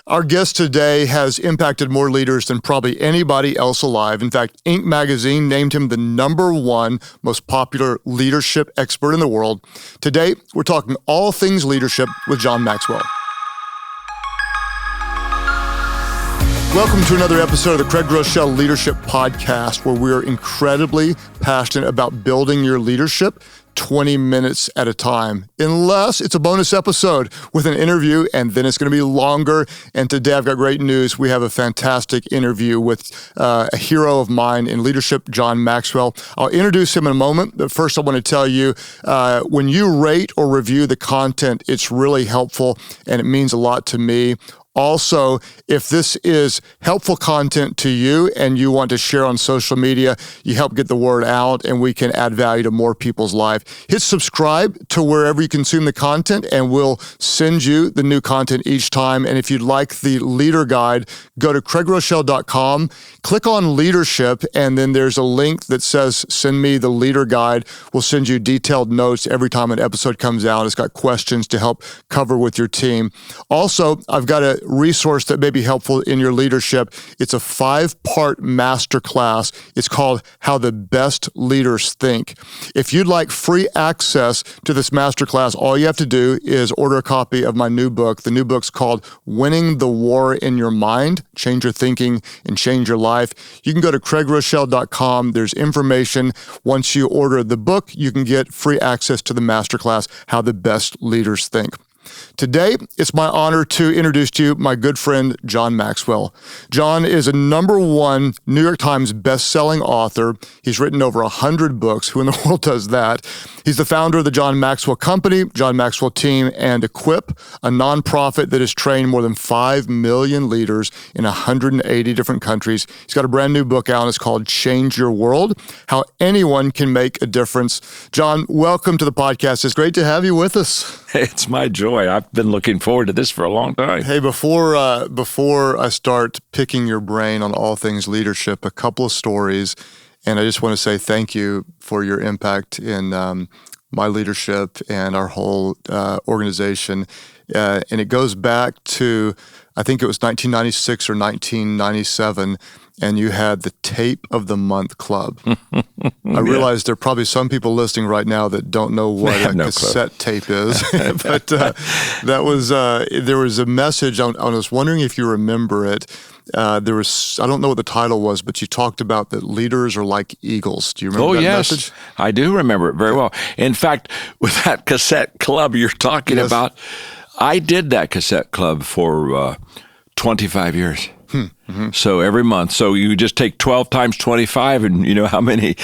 Our guest today has impacted more leaders than probably anybody else alive. In fact, Inc. magazine named him the #1 most popular leadership expert in the world. Today, we're talking all things leadership with John Maxwell. Welcome to another episode of the Craig Groeschel Leadership Podcast, where we're incredibly passionate about building your leadership 20 minutes at a time, unless it's a bonus episode with an interview, and then it's going to be longer. And today I've got great news. We have a fantastic interview with a hero of mine in leadership, John Maxwell. I'll introduce him in a moment, but first I want to tell you, when you rate or review the content, it's really helpful and it means a lot to me. Also, if this is helpful content to you and you want to share on social media, you help get the word out and we can add value to more people's life. Hit subscribe to wherever you consume the content and we'll send you the new content each time. And if you'd like the leader guide, go to craiggroeschel.com, click on leadership, and then there's a link that says, send me the leader guide. We'll send you detailed notes every time an episode comes out. It's got questions to help cover with your team. Also, I've got a resource that may be helpful in your leadership. It's a 5-part masterclass. It's called How the Best Leaders Think. If you'd like free access to this masterclass, all you have to do is order a copy of my new book. The new book's called Winning the War in Your Mind, Change Your Thinking and Change Your Life. You can go to craiggroeschel.com. There's information. Once you order the book, you can get free access to the masterclass, How the Best Leaders Think. Today, it's my honor to introduce to you my good friend, John Maxwell. John is a #1 New York Times best-selling author. He's written over 100 books. Who in the world does that? He's the founder of the John Maxwell Company, John Maxwell Team, and Equip, a nonprofit that has trained more than 5 million leaders in 180 different countries. He's got a brand new book out. It's called Change Your World, How Anyone Can Make a Difference. John, welcome to the podcast. It's great to have you with us. It's my joy. I've been looking forward to this for a long time. Hey, before I start picking your brain on all things leadership, a couple of stories, and I just want to say thank you for your impact in my leadership and our whole organization. And it goes back to, I think it was 1996 or 1997, and you had the Tape of the Month Club. I realize there are probably some people listening right now that don't know what a cassette tape is, but that was there was a message. I was wondering if you remember it. There was, I don't know what the title was, but you talked about that leaders are like eagles. Do you remember that message? I do remember it very well. In fact, with that cassette club you're talking about, I did that cassette club for 25 years. Mm-hmm. So every month. So you just take 12 times 25 and you know how many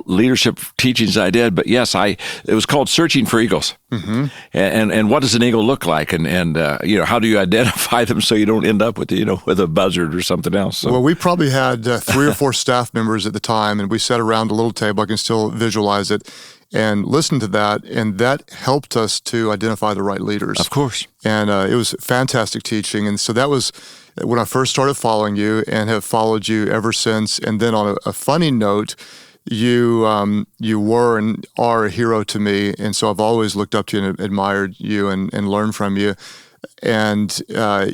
leadership teachings I did. But yes, it was called Searching for Eagles. Mm-hmm. And what does an eagle look like? And you know, how do you identify them so you don't end up with, with a buzzard or something else? So. Well, we probably had 3 or 4 staff members at the time, and we sat around a little table. I can still visualize it. And listen to that, and that helped us to identify the right leaders. Of course. And it was fantastic teaching. And so that was when I first started following you and have followed you ever since. And then on a funny note, you were and are a hero to me. And so I've always looked up to you and admired you and learned from you. And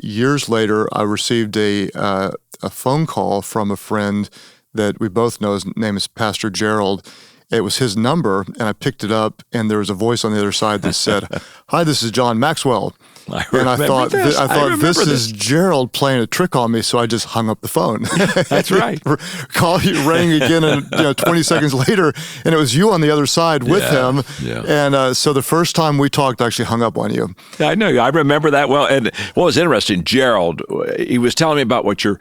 years later, I received a phone call from a friend that we both know. His name is Pastor Gerald. It was his number, and I picked it up, and there was a voice on the other side that said, "Hi, this is John Maxwell." And I thought, this is Gerald playing a trick on me, so I just hung up the phone. That's right. Call you rang again, and 20 seconds later, and it was you on the other side with him. Yeah. And so the first time we talked, I actually hung up on you. I know. I remember that well. And what was interesting, Gerald, he was telling me about what you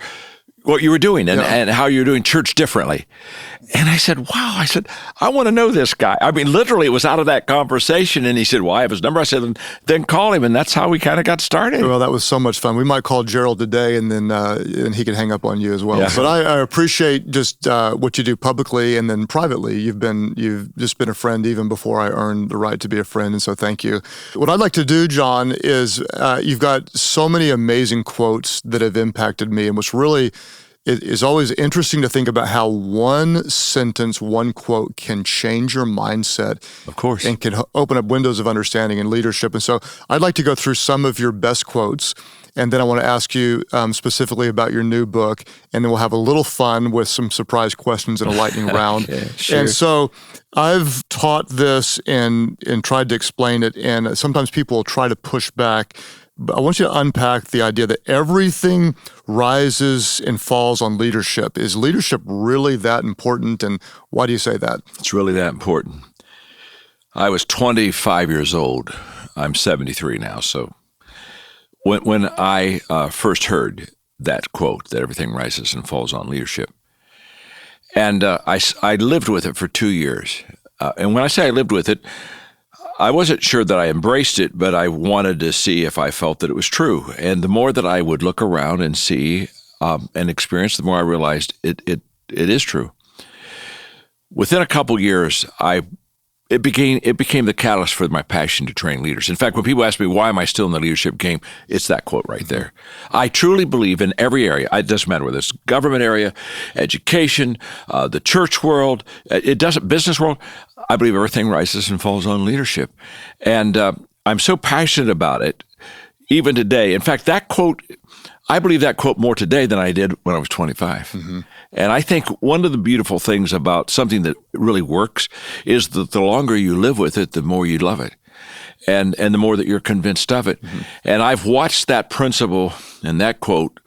were doing and how you were doing church differently. And I said, wow, I want to know this guy. I mean, literally, it was out of that conversation. And he said, well, I have his number. I said, then call him. And that's how we kind of got started. Well, that was so much fun. We might call Gerald today, and then and he could hang up on you as well. Yeah. But I appreciate just what you do publicly and then privately. You've just been a friend even before I earned the right to be a friend. And so thank you. What I'd like to do, John, is you've got so many amazing quotes that have impacted me. And what's really it is always interesting to think about how one sentence, one quote can change your mindset. Of course. And can open up windows of understanding and leadership. And so I'd like to go through some of your best quotes, and then I want to ask you specifically about your new book, and then we'll have a little fun with some surprise questions and a lightning round. Okay, sure. And so I've taught this and tried to explain it, and sometimes people will try to push back. But I want you to unpack the idea that everything rises and falls on leadership. Is leadership really that important, and why do you say that? It's really that important. I was 25 years old. I'm 73 now. So when I first heard that quote, that everything rises and falls on leadership, and I lived with it for 2 years. And when I say I lived with it, I wasn't sure that I embraced it, but I wanted to see if I felt that it was true. And the more that I would look around and see and experience, the more I realized it is true. Within a couple years, it became the catalyst for my passion to train leaders. In fact, when people ask me, why am I still in the leadership game? It's that quote right there. I truly believe in every area. It doesn't matter whether it's government area, education, the church world, business world. I believe everything rises and falls on leadership. And I'm so passionate about it, even today. In fact, that quote, I believe that quote more today than I did when I was 25. Mm-hmm. And I think one of the beautiful things about something that really works is that the longer you live with it, the more you love it. And the more that you're convinced of it. Mm-hmm. And I've watched that principle and that quote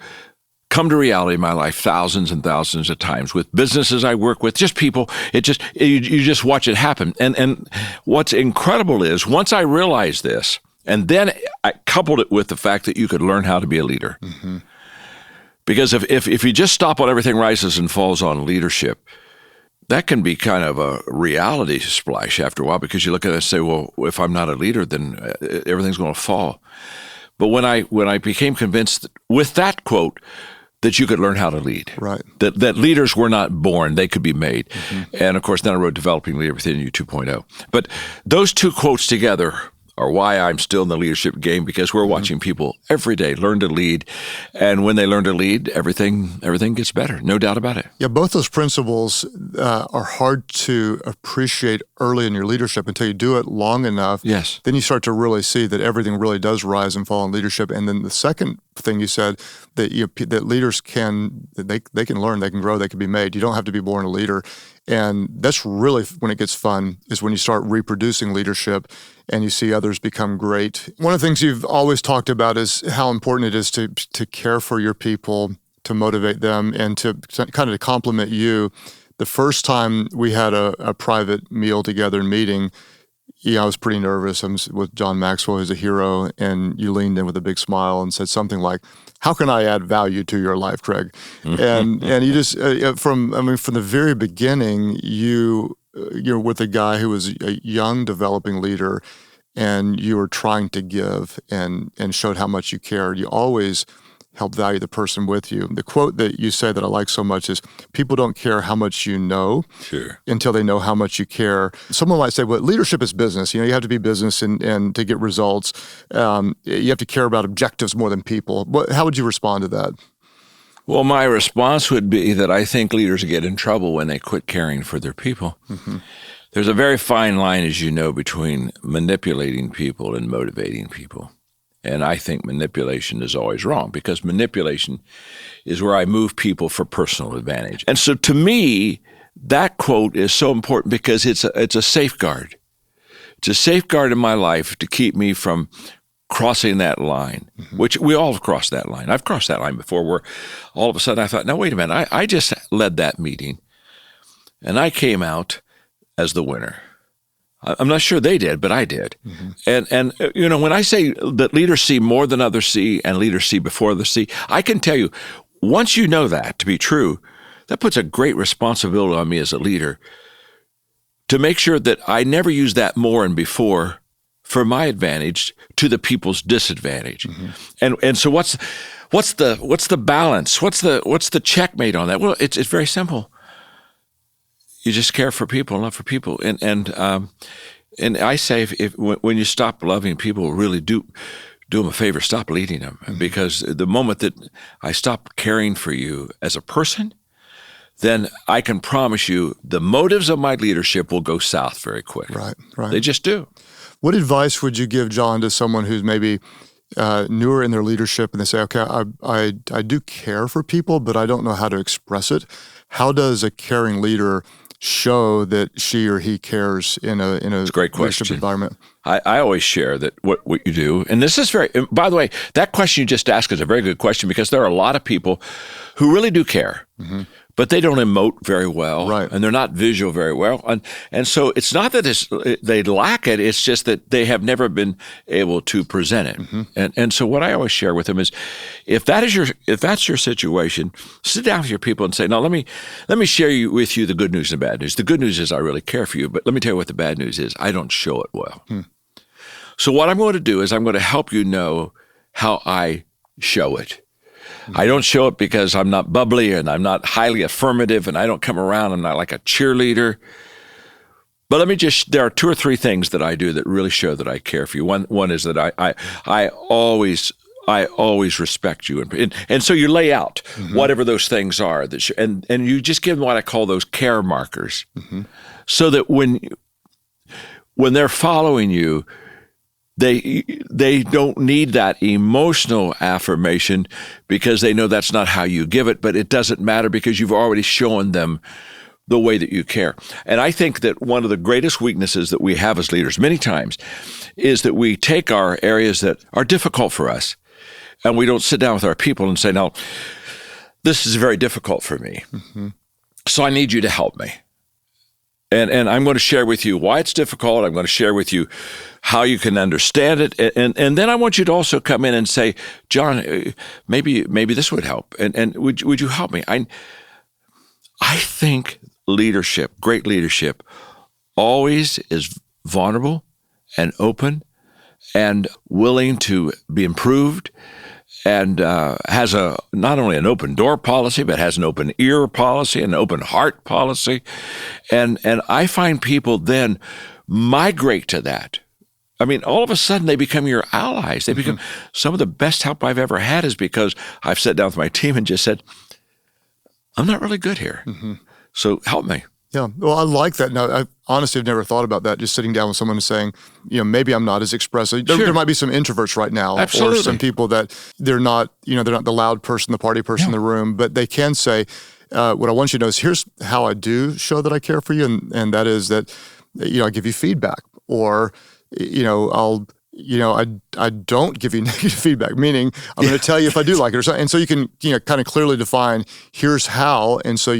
come to reality in my life thousands and thousands of times with businesses I work with, just people. You just watch it happen. And what's incredible is once I realized this, and then I coupled it with the fact that you could learn how to be a leader. Mm-hmm. Because if you just stop on everything rises and falls on leadership, that can be kind of a reality splash after a while, because you look at it and say, well, if I'm not a leader, then everything's going to fall. But when I became convinced with that quote that you could learn how to lead, right? That leaders were not born, they could be made. Mm-hmm. And of course, then I wrote Developing Leader Within You 2.0. But those two quotes together are why I'm still in the leadership game, because we're watching people every day learn to lead. And when they learn to lead, everything gets better. No doubt about it. Yeah, both those principles are hard to appreciate early in your leadership until you do it long enough. Yes. Then you start to really see that everything really does rise and fall in leadership. And then the second thing you said, that that leaders can learn, they can grow, they can be made. You don't have to be born a leader. And that's really when it gets fun, is when you start reproducing leadership and you see others become great. One of the things you've always talked about is how important it is to care for your people, to motivate them, and to kind of compliment you. The first time we had a private meal together and meeting, I was pretty nervous. I was with John Maxwell, who's a hero, and you leaned in with a big smile and said something like, "How can I add value to your life, Craig?" And you just from the very beginning, you're with a guy who was a young developing leader, and you were trying to give and showed how much you cared. You always help value the person with you. The quote that you say that I like so much is, people don't care how much you know until they know how much you care. Someone might say, well, leadership is business. You have to be business and to get results. You have to care about objectives more than people. How would you respond to that? Well, my response would be that I think leaders get in trouble when they quit caring for their people. Mm-hmm. There's a very fine line, as you know, between manipulating people and motivating people. And I think manipulation is always wrong, because manipulation is where I move people for personal advantage. And so to me, that quote is so important because it's a safeguard. It's a safeguard in my life to keep me from crossing that line, mm-hmm. which we all have crossed that line. I've crossed that line before, where all of a sudden I thought, no, wait a minute, I just led that meeting and I came out as the winner. I'm not sure they did, but I did. Mm-hmm. And when I say that leaders see more than others see and leaders see before others see, I can tell you, once you know that to be true, that puts a great responsibility on me as a leader to make sure that I never use that more and before for my advantage to the people's disadvantage. Mm-hmm. And so what's the balance? What's the checkmate on that? Well, it's very simple. You just care for people and love for people, and I say if when you stop loving people, really do do them a favor, stop leading them. Because the moment that I stop caring for you as a person, then I can promise you the motives of my leadership will go south very quick. Right. They just do. What advice would you give, John, to someone who's maybe newer in their leadership and they say, okay, I do care for people, but I don't know how to express it. How does a caring leader show that she or he cares in a great leadership question. environment? I always share that what you do, and this is by the way, that question you just asked is a very good question, because there are a lot of people who really do care, but they don't emote very well, Right. and they're not visual very well. And so it's not that they lack it, it's just that they have never been able to present it. And so what I always share with them is, if that's your situation, sit down with your people and say, no, let me share with you the good news and the bad news. The good news is I really care for you, but let me tell you what the bad news is. I don't show it well. So what I'm going to do is I'm going to help you know how I show it. I don't show it because I'm not bubbly and I'm not highly affirmative and I don't come around. I'm not like a cheerleader. But there are 2 or 3 things that I do that really show that I care for you. One is that I always respect you. And so you lay out whatever those things are, and you just give them what I call those care markers, so that when they're following you, they don't need that emotional affirmation, because they know that's not how you give it, but it doesn't matter because you've already shown them the way that you care. And I think that one of the greatest weaknesses that we have as leaders many times is that we take our areas that are difficult for us and we don't sit down with our people and say, no, this is very difficult for me. So I need you to help me. And I'm going to share with you why it's difficult. I'm going to share with you how you can understand it. And then I want you to also come in and say, John, maybe this would help. And would you help me? I think great leadership, always is vulnerable and open and willing to be improved, and has not only an open door policy, but has an open ear policy, an open heart policy. And I find people then migrate to that. I mean, all of a sudden they become your allies. They become some of the best help I've ever had, is because I've sat down with my team and just said, I'm not really good here. So help me. Yeah. Well, I like that. Now, I honestly have never thought about that, just sitting down with someone and saying, maybe I'm not as expressive. There might be some introverts right now. Absolutely. Or some people that they're not the loud person, the party person in the room, but they can say, what I want you to know is, here's how I do show that I care for you. And that is that, I give you feedback, or, I don't give you negative feedback, meaning I'm going to tell you if I do like it or something. And so you can, kind of clearly define, here's how. And so,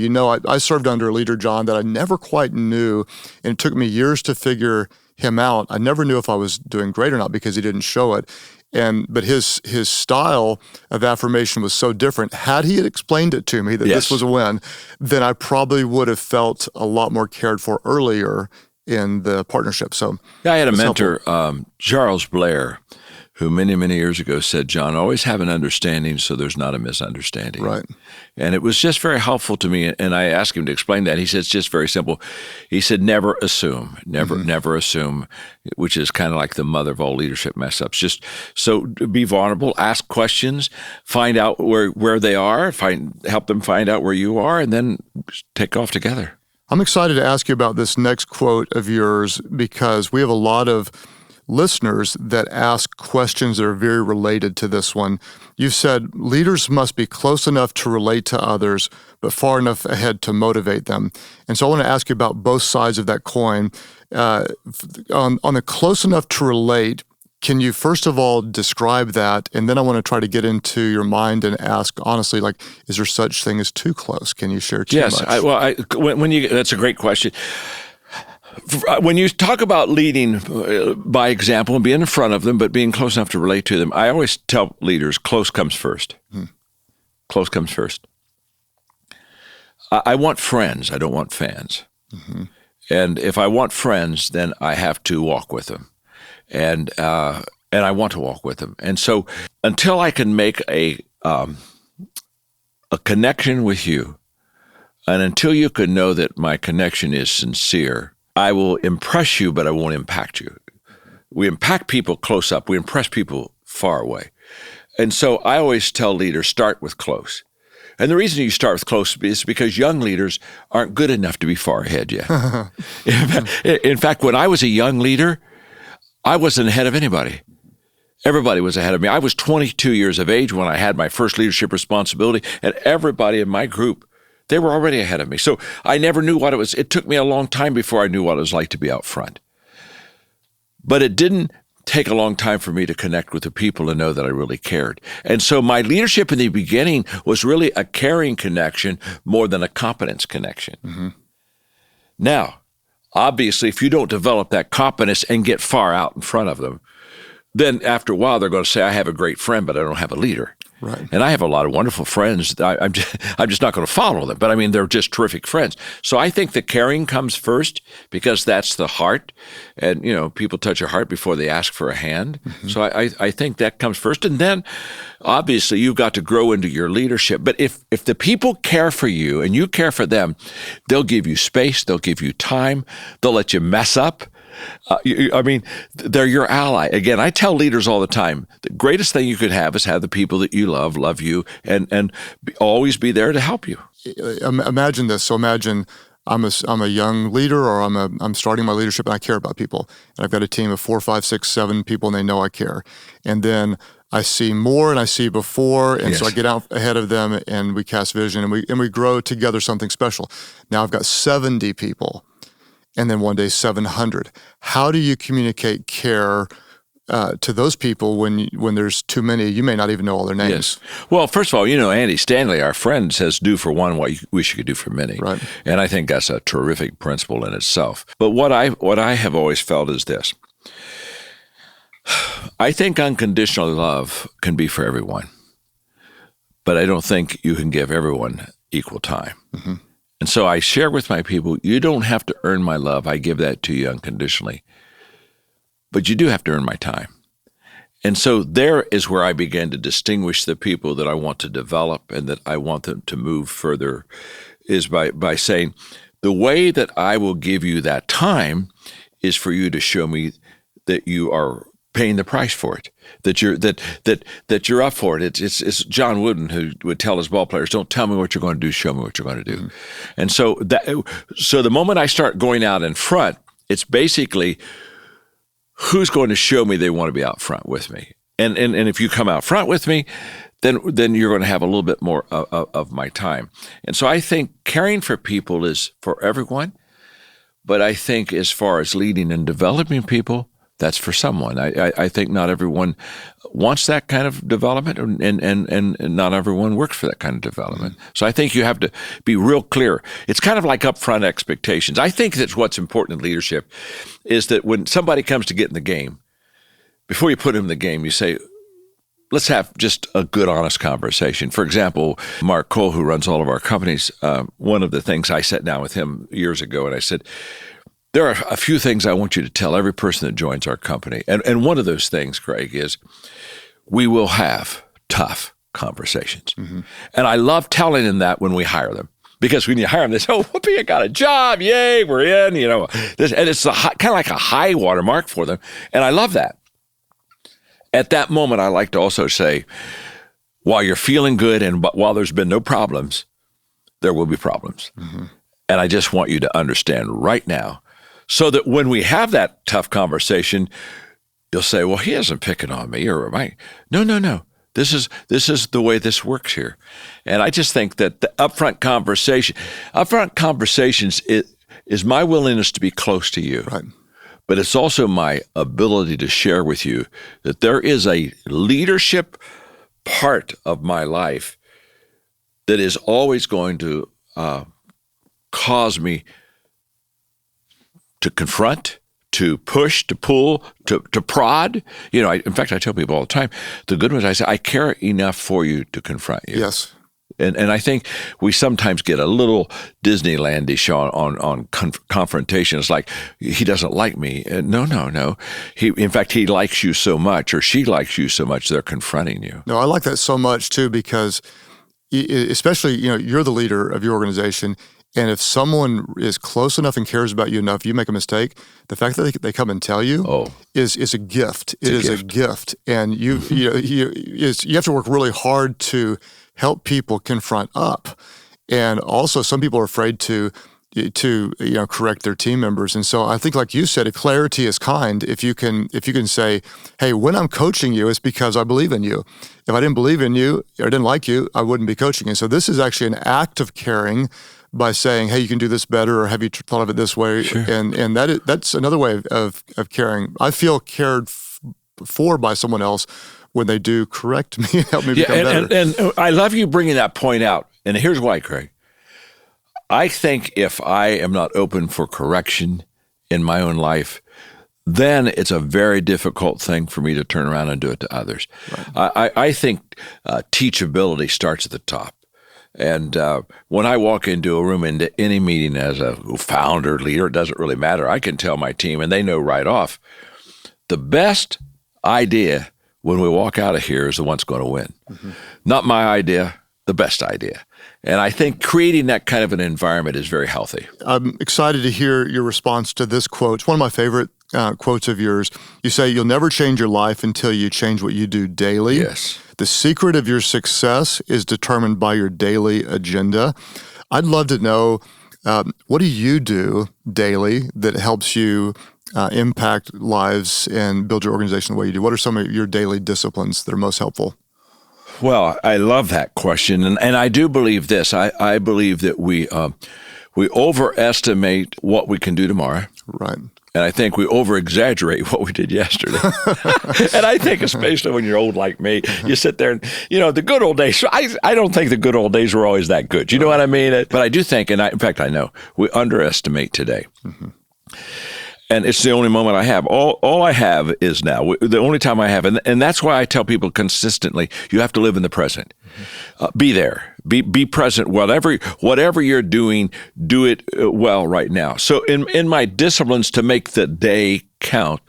I served under a leader, John, that I never quite knew, and it took me years to figure him out. I never knew if I was doing great or not because he didn't show it. But his style of affirmation was so different. Had he explained it to me that this was a win, then I probably would have felt a lot more cared for earlier in the partnership. So I had a mentor, Charles Blair, who many, many years ago said, John, always have an understanding so there's not a misunderstanding. Right. And it was just very helpful to me. And I asked him to explain that. He said, it's just very simple. He said, never assume, never assume, which is kind of like the mother of all leadership mess ups. Just so be vulnerable, ask questions, find out where they are, help them find out where you are, and then take off together. I'm excited to ask you about this next quote of yours, because we have a lot of listeners that ask questions that are very related to this one. You've said leaders must be close enough to relate to others, but far enough ahead to motivate them. And so I want to ask you about both sides of that coin. On the close enough to relate, can you first of all describe that? And then I want to try to get into your mind and ask honestly, is there such thing as too close? Can you share too much? Yes. That's a great question. When you talk about leading by example and being in front of them, but being close enough to relate to them, I always tell leaders, close comes first. Close comes first. I want friends. I don't want fans. And if I want friends, then I have to walk with them. And I want to walk with them. And so until I can make a connection with you, and until you can know that my connection is sincere, I will impress you, but I won't impact you. We impact people close up. We impress people far away. And so I always tell leaders, start with close. And the reason you start with close is because young leaders aren't good enough to be far ahead yet. In fact, when I was a young leader, I wasn't ahead of anybody. Everybody was ahead of me. I was 22 years of age when I had my first leadership responsibility, and everybody in my group, they were already ahead of me. So I never knew what it was. It took me a long time before I knew what it was like to be out front. But it didn't take a long time for me to connect with the people and know that I really cared. And so my leadership in the beginning was really a caring connection more than a competence connection. Mm-hmm. Now, obviously, if you don't develop that competence and get far out in front of them, then after a while, they're going to say, I have a great friend, but I don't have a leader. Right. And I have a lot of wonderful friends. I'm just not going to follow them. But I mean, they're just terrific friends. So I think the caring comes first because that's the heart. And, you know, people touch your heart before they ask for a hand. Mm-hmm. So I think that comes first. And then, obviously, you've got to grow into your leadership. But if the people care for you and you care for them, they'll give you space. They'll give you time. They'll let you mess up. They're your ally. Again, I tell leaders all the time, the greatest thing you could have is have the people that you love you, and always be there to help you. Imagine this. So imagine I'm a young leader, or I'm starting my leadership, and I care about people. And I've got a team of 4, 5, 6, 7 people, and they know I care. And then I see more, and I see before, and so I get out ahead of them, and we cast vision, and we grow together something special. Now I've got 70 people. And then one day 700. How do you communicate care to those people when there's too many? You may not even know all their names. Yes. Well, first of all, you know, Andy Stanley, our friend, says do for one what you wish you could do for many. Right. And I think that's a terrific principle in itself. But what I have always felt is this. I think unconditional love can be for everyone. But I don't think you can give everyone equal time. Mm-hmm. And so I share with my people, you don't have to earn my love. I give that to you unconditionally. But you do have to earn my time. And so there is where I began to distinguish the people that I want to develop and that I want them to move further, is by saying, the way that I will give you that time is for you to show me that you are paying the price for it, that you're up for it. It's John Wooden who would tell his ball players, "Don't tell me what you're going to do, show me what you're going to do." Mm-hmm. And so the moment I start going out in front, it's basically who's going to show me they want to be out front with me. And if you come out front with me, then you're going to have a little bit more of my time. And so I think caring for people is for everyone, but I think as far as leading and developing people, that's for someone. I think not everyone wants that kind of development, and not everyone works for that kind of development. Mm-hmm. So I think you have to be real clear. It's kind of like upfront expectations. I think that's what's important in leadership is that when somebody comes to get in the game, before you put them in the game, you say, let's have just a good, honest conversation. For example, Mark Cole, who runs all of our companies, one of the things I sat down with him years ago, and I said, there are a few things I want you to tell every person that joins our company. And one of those things, Craig, is we will have tough conversations. Mm-hmm. And I love telling them that when we hire them. Because when you hire them, they say, oh, whoopee, I got a job. Yay, we're in, you know. And it's kind of like a high water mark for them. And I love that. At that moment, I like to also say, while you're feeling good and while there's been no problems, there will be problems. Mm-hmm. And I just want you to understand right now, so that when we have that tough conversation, you'll say, well, he isn't picking on me, or am I? No. This is the way this works here. And I just think that the upfront conversations is my willingness to be close to you. Right. But it's also my ability to share with you that there is a leadership part of my life that is always going to cause me to confront, to push, to pull, to prod. You know, in fact, I tell people all the time, the good ones, I say, I care enough for you to confront you. Yes. And I think we sometimes get a little Disneylandish on confrontation. It's like, he doesn't like me. No. In fact, he likes you so much, or she likes you so much, they're confronting you. No, I like that so much too, because especially, you know, you're the leader of your organization, And if someone is close enough and cares about you enough, you make a mistake, the fact that they come and tell you is a gift. It is a gift. And you have to work really hard to help people confront up. And also some people are afraid to correct their team members. And so I think, like you said, if clarity is kind, if you can say, hey, when I'm coaching you, it's because I believe in you. If I didn't believe in you or didn't like you, I wouldn't be coaching you. So this is actually an act of caring by saying, hey, you can do this better, or have you thought of it this way? Sure. And that's another way of caring. I feel cared for by someone else when they do correct me and help me become better. And I love you bringing that point out. And here's why, Craig. I think if I am not open for correction in my own life, then it's a very difficult thing for me to turn around and do it to others. Right. I think teachability starts at the top. And when I walk into a room, into any meeting as a founder, leader, it doesn't really matter. I can tell my team, and they know right off, the best idea when we walk out of here is the one that's going to win. Mm-hmm. Not my idea, the best idea. And I think creating that kind of an environment is very healthy. I'm excited to hear your response to this quote. It's one of my favorite quotes of yours. You say, you'll never change your life until you change what you do daily. Yes. The secret of your success is determined by your daily agenda. I'd love to know, what do you do daily that helps you impact lives and build your organization the way you do? What are some of your daily disciplines that are most helpful? Well, I love that question. And I do believe this. I believe that we overestimate what we can do tomorrow. Right. And I think we over-exaggerate what we did yesterday. And I think especially when you're old like me, you sit there and, the good old days, I don't think the good old days were always that good. You know what I mean? But I do think, in fact, I know, we underestimate today. Mm-hmm. And it's the only moment I have. All I have is now. The only time I have. And that's why I tell people consistently, you have to live in the present. Mm-hmm. Be there. Be present. Whatever you're doing, do it well right now. So in my disciplines to make the day count,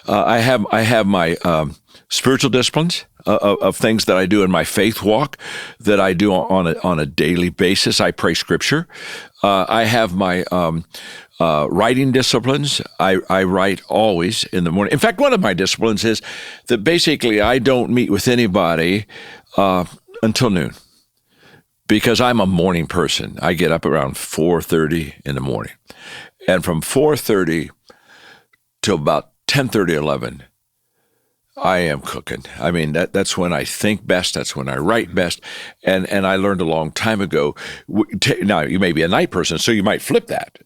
I have my spiritual disciplines of things that I do in my faith walk that I do on a daily basis. I pray scripture. I have my writing disciplines. I write always in the morning. In fact, one of my disciplines is that basically I don't meet with anybody until noon, because I'm a morning person. I get up around 4:30 in the morning. And from 4:30 till about 10:30, 11, I am cooking. I mean, that's when I think best. That's when I write best. And I learned a long time ago, now you may be a night person, so you might flip that.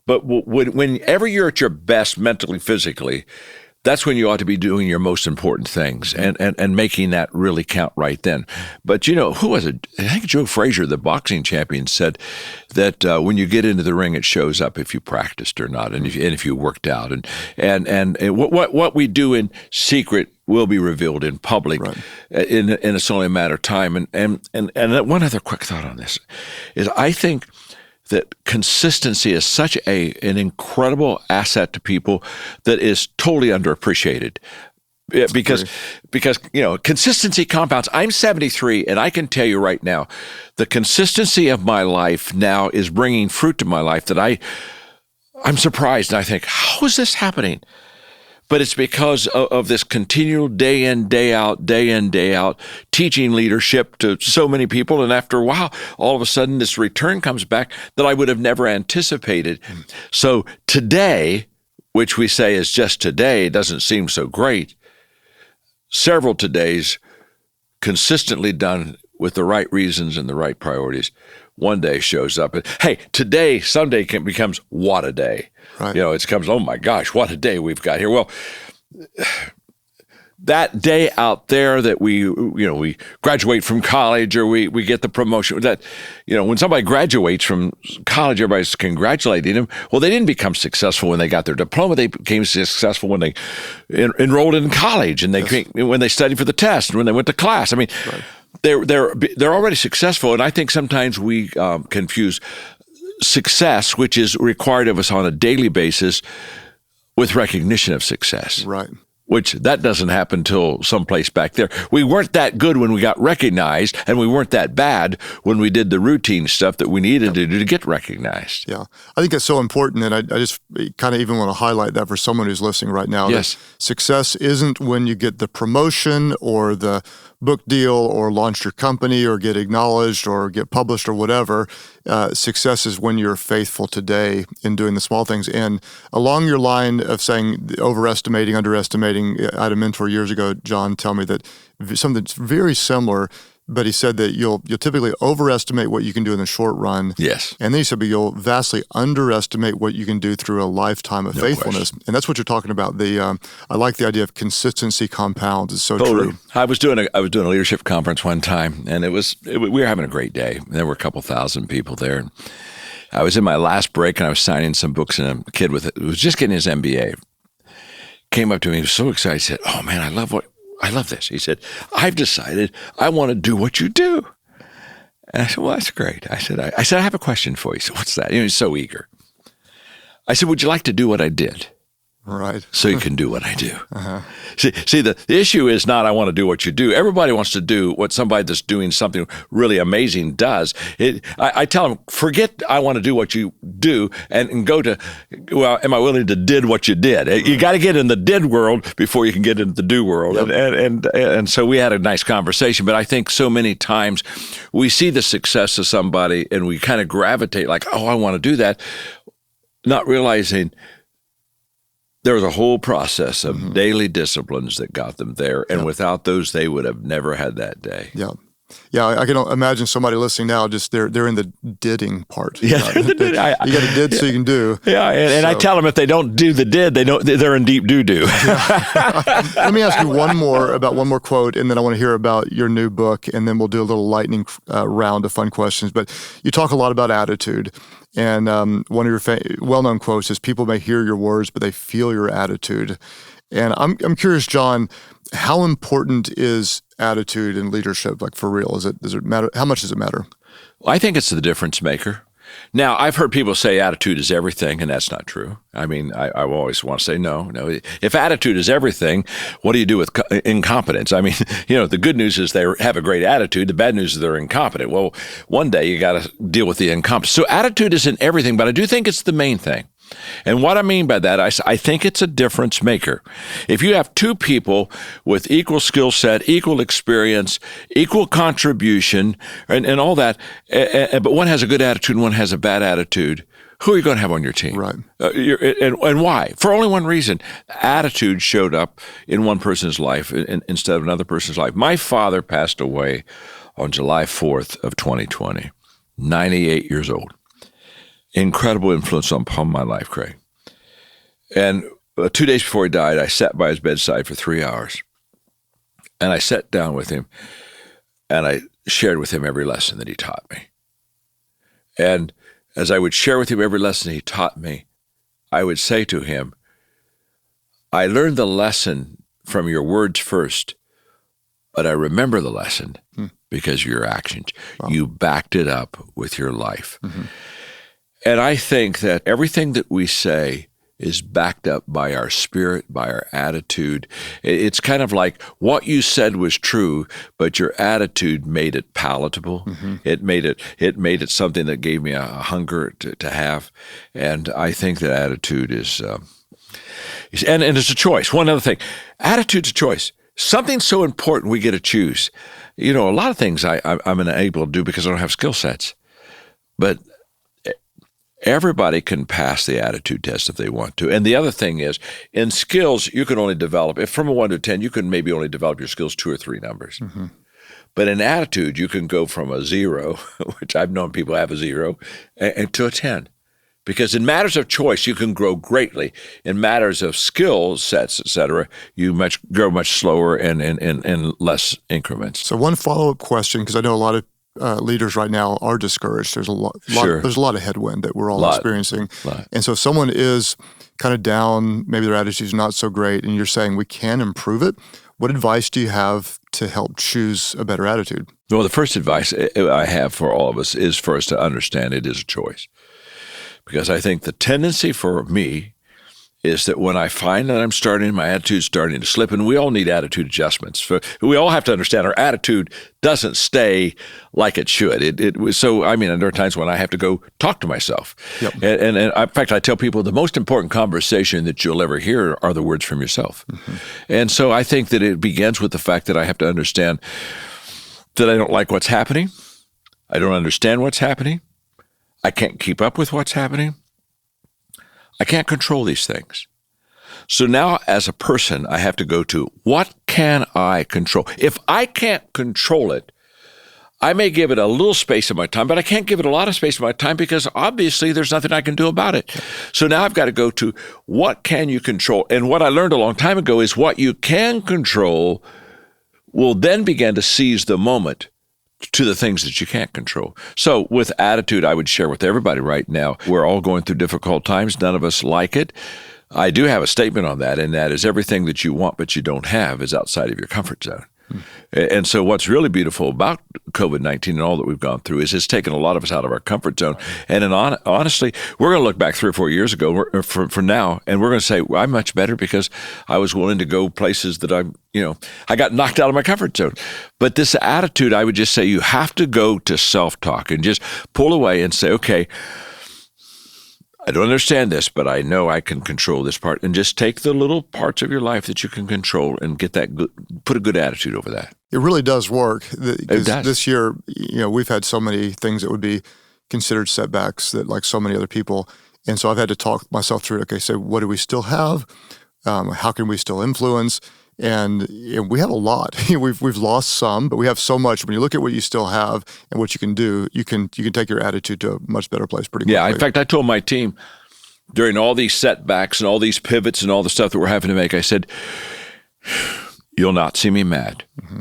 But whenever you're at your best mentally, physically, that's when you ought to be doing your most important things and making that really count right then. But who was it? I think Joe Frazier, the boxing champion, said that when you get into the ring, it shows up if you practiced or not, and if you worked out. And what we do in secret will be revealed in public, right. And it's only a matter of time. And one other quick thought on this is, I think that consistency is such an incredible asset to people that is totally underappreciated. Because consistency compounds. I'm 73, and I can tell you right now, the consistency of my life now is bringing fruit to my life that I'm surprised, and I think, how is this happening? But it's because of this continual day in, day out, teaching leadership to so many people. And after a while, all of a sudden, this return comes back that I would have never anticipated. So today, which we say is just today, doesn't seem so great. Several todays consistently done with the right reasons and the right priorities. One day shows up. And, hey, today, Sunday becomes what a day. Right. It comes, oh my gosh, what a day we've got here. Well, that day out there that we graduate from college, or we get the promotion, that, when somebody graduates from college, everybody's congratulating them. Well, they didn't become successful when they got their diploma. They became successful when they enrolled in college, and when they studied for the test, and when they went to class. I mean, right. They're already successful, and I think sometimes we confuse success, which is required of us on a daily basis, with recognition of success. Right. which that doesn't happen till someplace back there. We weren't that good when we got recognized, and we weren't that bad when we did the routine stuff that we needed to do to get recognized. Yeah. I think that's so important, and I just kind of even want to highlight that for someone who's listening right now. Yes. That success isn't when you get the promotion or the book deal or launch your company or get acknowledged or get published or whatever. Success is when you're faithful today in doing the small things. And along your line of saying overestimating, underestimating, I had a mentor years ago, John, tell me that something very similar, but he said that you'll typically overestimate what you can do in the short run. Yes. And then he said, but you'll vastly underestimate what you can do through a lifetime of faithfulness. Question. And that's what you're talking about. I like the idea of consistency compounds. It's so totally true. I was doing a leadership conference one time, and we were having a great day. There were a couple thousand people there. I was in my last break, and I was signing some books, and a kid who was just getting his MBA came up to me. He was so excited. He said, "Oh man, I love this." He said, "I've decided I want to do what you do." And I said, "Well, that's great." I said, I have a question for you. So what's that? He's so eager. I said, "Would you like to do what I did?" Right. So you can do what I do. Uh-huh. See, the issue is not I want to do what you do. Everybody wants to do what somebody that's doing something really amazing does. I tell them, forget I want to do what you do and go to, well, am I willing to did what you did? You got to get in the did world before you can get into the do world. Yep. And so we had a nice conversation, but I think so many times we see the success of somebody and we kind of gravitate like, oh, I want to do that, not realizing there was a whole process of daily disciplines that got them there, and without those, they would have never had that day. Yeah. Yeah, I can imagine somebody listening now, just they're in the didding part. Yeah, you got to did so you can do. Yeah, and I tell them if they don't do the did, they're in deep doo-doo. Yeah. Let me ask you one more quote, and then I want to hear about your new book, and then we'll do a little lightning round of fun questions. But you talk a lot about attitude, and one of your well-known quotes is, "People may hear your words, but they feel your attitude." And I'm curious, John, how important is attitude in leadership? Like for real, does it matter? How much does it matter? Well, I think it's the difference maker. Now, I've heard people say attitude is everything, and that's not true. I mean, I always want to say no. If attitude is everything, what do you do with incompetence? I mean, the good news is they have a great attitude. The bad news is they're incompetent. Well, one day you got to deal with the incompetence. So attitude isn't everything, but I do think it's the main thing. And what I mean by that, I think it's a difference maker. If you have two people with equal skill set, equal experience, equal contribution, and all that, but one has a good attitude and one has a bad attitude, who are you going to have on your team? Right. And why? For only one reason. Attitude showed up in one person's life instead of another person's life. My father passed away on July 4th of 2020, 98 years old. Incredible influence upon my life, Craig. And 2 days before he died, I sat by his bedside for 3 hours. And I sat down with him, and I shared with him every lesson that he taught me. And as I would share with him every lesson he taught me, I would say to him, I learned the lesson from your words first, but I remember the lesson because of your actions. Wow. You backed it up with your life. Mm-hmm. And I think that everything that we say is backed up by our spirit, by our attitude. It's kind of like what you said was true, but your attitude made it palatable. Mm-hmm. It made it something that gave me a hunger to have. And I think that attitude is, and it's a choice. One other thing, attitude's a choice. Something so important we get to choose. A lot of things I'm unable to do because I don't have skill sets, but everybody can pass the attitude test if they want to. And the other thing is, in skills, you can only develop, if from a 1 to 10, you can maybe only develop your skills 2 or 3 numbers. Mm-hmm. But in attitude, you can go from a 0, which I've known people have a 0, and to a 10. Because in matters of choice, you can grow greatly. In matters of skill sets, et cetera, you grow much slower and in less increments. So one follow-up question, because I know a lot of leaders right now are discouraged. There's a lot of headwind that we're all experiencing. And so if someone is kind of down, maybe their attitude's not so great, and you're saying we can improve it, what advice do you have to help choose a better attitude? Well, the first advice I have for all of us is for us to understand it is a choice. Because I think the tendency for me is that when I find that my attitude's starting to slip, and we all need attitude adjustments. We all have to understand our attitude doesn't stay like it should. So there are times when I have to go talk to myself. Yep. And in fact, I tell people the most important conversation that you'll ever hear are the words from yourself. Mm-hmm. And so I think that it begins with the fact that I have to understand that I don't like what's happening. I don't understand what's happening. I can't keep up with what's happening. I can't control these things. So now as a person, I have to go to, what can I control? If I can't control it, I may give it a little space of my time, but I can't give it a lot of space of my time because obviously there's nothing I can do about it. So now I've got to go to, what can you control? And what I learned a long time ago is what you can control will then begin to seize the moment to the things that you can't control. So with attitude, I would share with everybody right now, we're all going through difficult times. None of us like it. I do have a statement on that, and that is everything that you want but you don't have is outside of your comfort zone. And so what's really beautiful about COVID-19 and all that we've gone through is it's taken a lot of us out of our comfort zone. And honestly, we're going to look back 3 or 4 years ago for now, and we're going to say, well, I'm much better because I was willing to go places that I got knocked out of my comfort zone. But this attitude, I would just say you have to go to self-talk and just pull away and say, okay, I don't understand this, but I know I can control this part, and just take the little parts of your life that you can control and get that put a good attitude over that. It really does work. It does. This year, we've had so many things that would be considered setbacks that, like so many other people. And so I've had to talk myself through, okay, so what do we still have? How can we still influence? And we have a lot. We've lost some, but we have so much. When you look at what you still have and what you can do, you can take your attitude to a much better place pretty quickly. Yeah, in fact, I told my team during all these setbacks and all these pivots and all the stuff that we're having to make, I said, you'll not see me mad. Mm-hmm.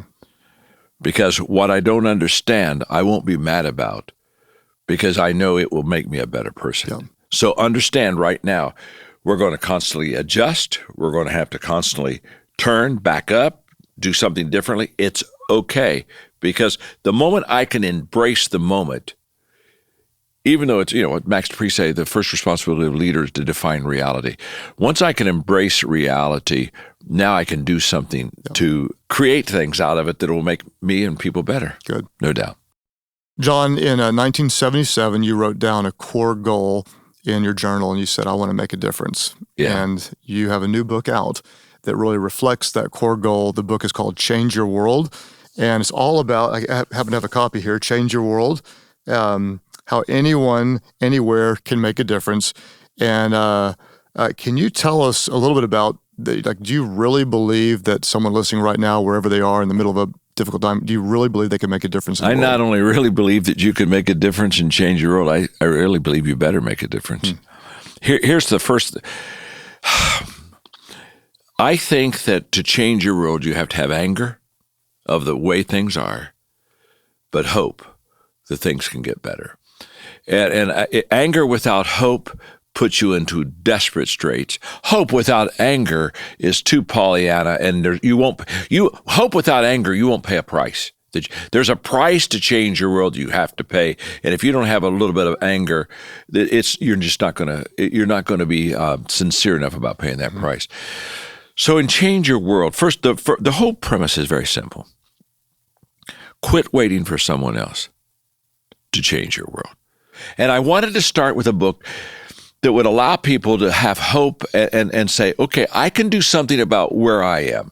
Because what I don't understand, I won't be mad about, because I know it will make me a better person. Yeah. So understand right now, we're going to constantly adjust. We're going to have to constantly turn back up, do something differently. It's okay, because the moment I can embrace the moment, even though it's, what Max Dupree say, the first responsibility of a leader is to define reality. Once I can embrace reality, now I can do something to create things out of it that will make me and people better. Good. No doubt. John, in 1977, you wrote down a core goal in your journal, and you said, I want to make a difference. Yeah. And you have a new book out that really reflects that core goal. The book is called Change Your World, and it's all about, I happen to have a copy here, Change Your World, how anyone, anywhere can make a difference. And can you tell us a little bit about, do you really believe that someone listening right now, wherever they are in the middle of a difficult time, do you really believe they can make a difference in the world? I not only really believe that you can make a difference and change your world, I really believe you better make a difference. Here's the first. I think that to change your world, you have to have anger of the way things are, but hope that things can get better. And anger without hope puts you into desperate straits. Hope without anger is too Pollyanna, and hope without anger, you won't pay a price. There's a price to change your world you have to pay, and if you don't have a little bit of anger, you're not going to be sincere enough about paying that price. So in Change Your World, first, the whole premise is very simple. Quit waiting for someone else to change your world. And I wanted to start with a book that would allow people to have hope and say, okay, I can do something about where I am.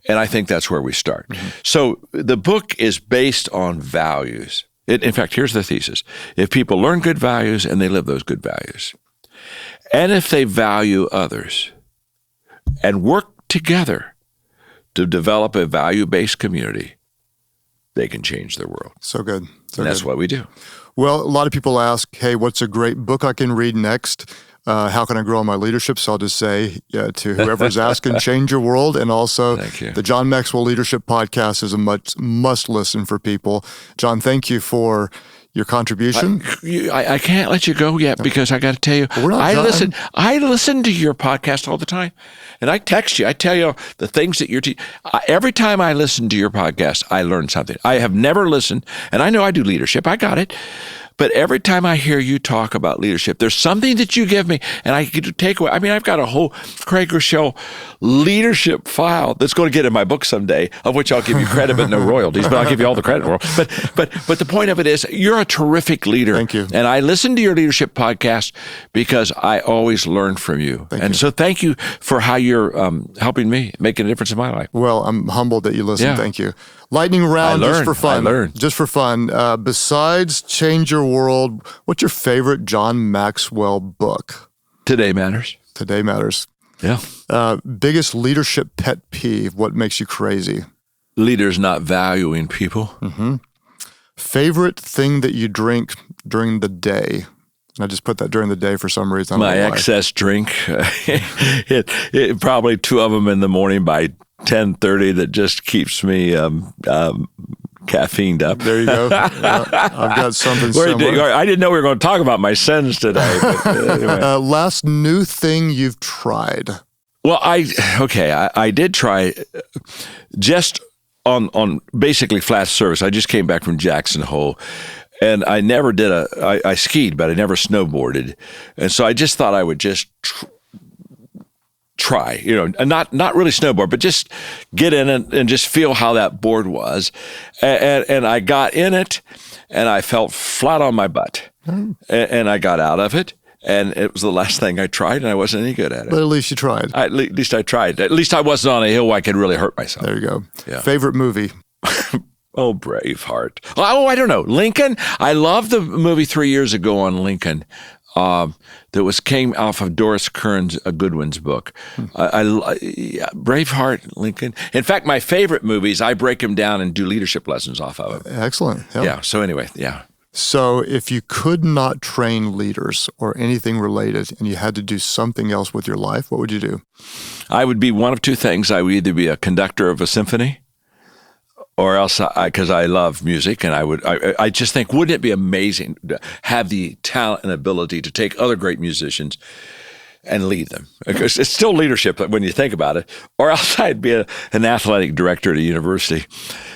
And I think that's where we start. Mm-hmm. So the book is based on values. In fact, here's the thesis. If people learn good values and they live those good values, and if they value others and work together to develop a value-based community, they can change their world. So good. And that's what we do. Well, a lot of people ask, hey, what's a great book I can read next? How can I grow my leadership? So I'll just say to whoever's asking, Change Your World. And also the John Maxwell Leadership Podcast is a must listen for people. John, thank you for your contribution. I can't let you go yet because I got to tell you, I listen to your podcast all the time, and I text you. I tell you the things that you're every time I listen to your podcast, I learn something. I have never listened, and I know I do leadership. I got it. But every time I hear you talk about leadership, there's something that you give me and I get to take away. I mean, I've got a whole Craig Groeschel leadership file that's going to get in my book someday, of which I'll give you credit but no royalties, but I'll give you all the credit in the world. But the point of it is, you're a terrific leader. Thank you. And I listen to your leadership podcast because I always learn from you. So thank you for how you're helping me, making a difference in my life. Well, I'm humbled that you listen. Yeah. Thank you. Lightning round, just for fun. Just for fun. Besides Change Your World, what's your favorite John Maxwell book? Today Matters. Today Matters. Yeah. Biggest leadership pet peeve, what makes you crazy? Leaders not valuing people. Mm-hmm. Favorite thing that you drink during the day? I just put that during the day for some reason. My excess drink. It probably 2 of them in the morning by 10:30 that just keeps me caffeined up. There you go. I've got something similar. I didn't know we were going to talk about my sins today. But anyway. Last new thing you've tried? Well, I did try just on basically flat surface. I just came back from Jackson Hole. And I never did I skied, but I never snowboarded. And so I just thought I would just try, and not really snowboard, but just get in it and just feel how that board was. And I got in it and I felt flat on my butt. And I got out of it. And it was the last thing I tried, and I wasn't any good at it. But at least you tried. At least I tried. At least I wasn't on a hill where I could really hurt myself. There you go. Yeah. Favorite movie? Oh, Braveheart. Oh, I don't know. Lincoln. I loved the movie 3 years ago on Lincoln that came off of Doris Kearns Goodwin's book. Braveheart, Lincoln. In fact, my favorite movies, I break them down and do leadership lessons off of it. Excellent. Yep. Yeah. So anyway, yeah. So if you could not train leaders or anything related and you had to do something else with your life, what would you do? I would be one of 2 things. I would either be a conductor of a symphony, or else, because I love music, and I just think, wouldn't it be amazing to have the talent and ability to take other great musicians and lead them? Because it's still leadership when you think about it. Or else I'd be an athletic director at a university,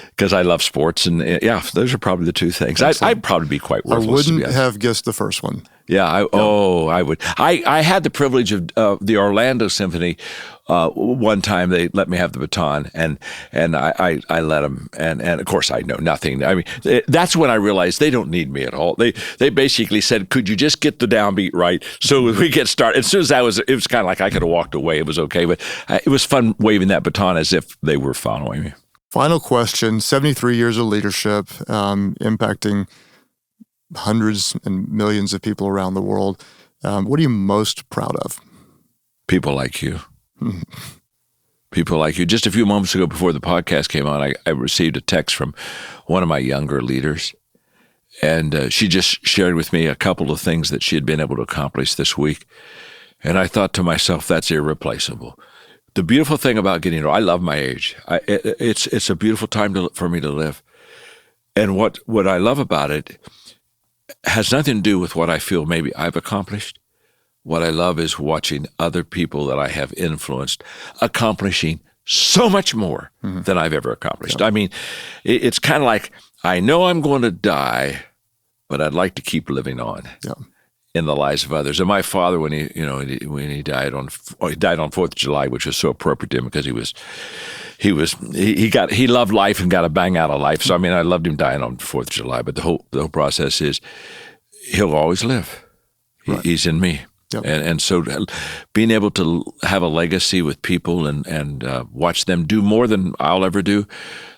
because I love sports. And those are probably the 2 things. I'd probably be quite worthless. I wouldn't have guessed the first one. Yeah. I would. I had the privilege of the Orlando Symphony. One time they let me have the baton, and I let them, and of course I know nothing. I mean, that's when I realized they don't need me at all. They basically said, could you just get the downbeat right so we get started? As soon as it was kind of like I could have walked away. It was okay, but it was fun waving that baton as if they were following me. Final question, 73 years of leadership, impacting hundreds and millions of people around the world. What are you most proud of? People like you. People like you. Just a few moments ago before the podcast came on, I received a text from one of my younger leaders, and she just shared with me a couple of things that she had been able to accomplish this week. And I thought to myself, that's irreplaceable. The beautiful thing about getting older, I love my age. It's a beautiful time for me to live. And what I love about it has nothing to do with what I feel maybe I've accomplished. What I love is watching other people that I have influenced accomplishing so much more than I've ever accomplished. Yep. I mean, it's kind of like, I know I'm going to die, but I'd like to keep living on. Yep. In the lives of others. And my father, when he died on 4th of July, which was so appropriate to him because he loved life and got a bang out of life. So I mean, I loved him dying on 4th of July. But the whole process is, he'll always live. Right. He's in me. Yep. And so being able to have a legacy with people and watch them do more than I'll ever do,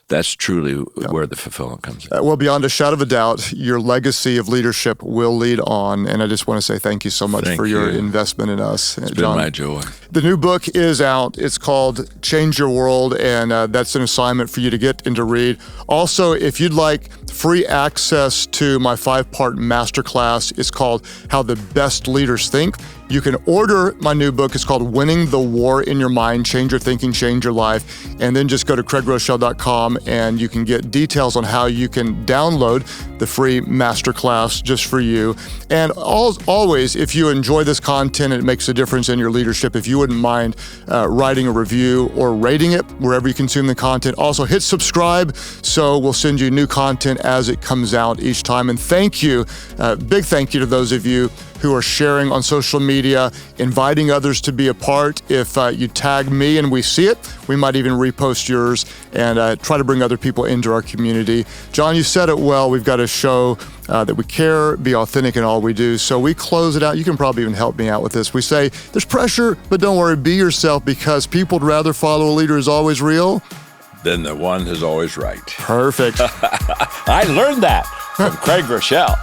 that's truly where the fulfillment comes in. Well, beyond a shadow of a doubt, your legacy of leadership will lead on. And I just want to say thank you so much for your investment in us. It's been my joy. The new book is out. It's called Change Your World, and that's an assignment for you to get and to read. Also, if you'd like free access to my 5-part masterclass, it's called How the Best Leaders Think. You can order my new book. It's called Winning the War in Your Mind, Change Your Thinking, Change Your Life. And then just go to craiggroeschel.com and you can get details on how you can download the free masterclass just for you. And always, if you enjoy this content and it makes a difference in your leadership, if you wouldn't mind writing a review or rating it wherever you consume the content. Also, hit subscribe so we'll send you new content as it comes out each time. And thank you, big thank you to those of you who are sharing on social media, inviting others to be a part. If you tag me and we see it, we might even repost yours and try to bring other people into our community. John, you said it well. We've got to show that we care, be authentic in all we do. So we close it out. You can probably even help me out with this. We say, there's pressure, but don't worry, be yourself, because people would rather follow a leader who's always real than the one who's always right. Perfect. I learned that from Craig Groeschel.